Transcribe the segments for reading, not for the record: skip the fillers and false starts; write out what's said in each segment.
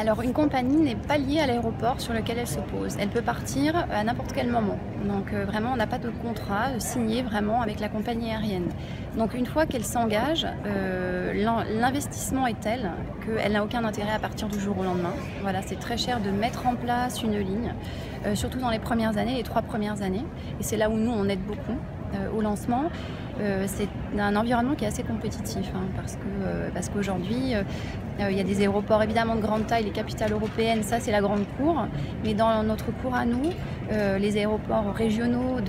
Alors une compagnie n'est pas liée à l'aéroport sur lequel elle se pose. Elle peut partir à n'importe quel moment. Donc vraiment on n'a pas de contrat signé vraiment avec la compagnie aérienne. Donc une fois qu'elle s'engage, l'investissement est tel qu'elle n'a aucun intérêt à partir du jour au lendemain. Voilà, c'est très cher de mettre en place une ligne, surtout dans les premières années, les 3 premières années. Et c'est là où nous on aide beaucoup. Au lancement, c'est un environnement qui est assez compétitif parce qu'aujourd'hui il y a des aéroports évidemment de grande taille, les capitales européennes, ça c'est la grande cour, mais dans notre cour à nous, les aéroports régionaux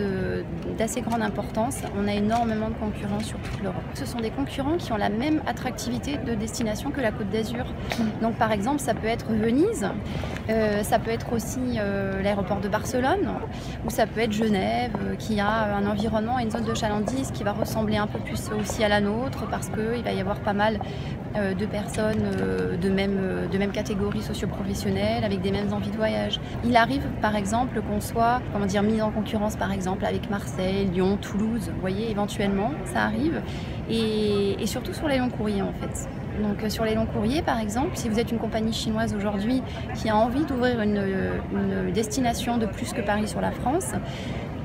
d'assez grande importance, on a énormément de concurrents sur toute l'Europe. Ce sont des concurrents qui ont la même attractivité de destination que la Côte d'Azur. Donc par exemple ça peut être Venise, ça peut être aussi l'aéroport de Barcelone, ou ça peut être Genève qui a un environnement et une zone de chalandise qui va ressembler un peu plus aussi à la nôtre parce qu'il va y avoir pas mal de personnes de même catégorie socio-professionnelle avec des mêmes envies de voyage. Il arrive par exemple qu'on soit mis en concurrence par exemple avec Marseille, Lyon, Toulouse, vous voyez, éventuellement ça arrive, et surtout sur les longs courriers en fait. Donc sur les longs courriers par exemple, si vous êtes une compagnie chinoise aujourd'hui qui a envie d'ouvrir une destination de plus que Paris sur la France,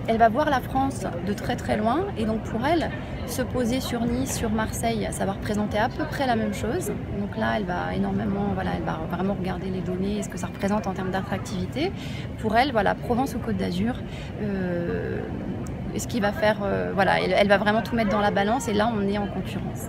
elle va voir la France de très très loin, et donc pour elle, se poser sur Nice, sur Marseille, ça va représenter à peu près la même chose. Donc là, elle va énormément, elle va vraiment regarder les données et ce que ça représente en termes d'attractivité. Pour elle, Provence ou Côte d'Azur, ce qui va faire, elle va vraiment tout mettre dans la balance, et là, on est en concurrence.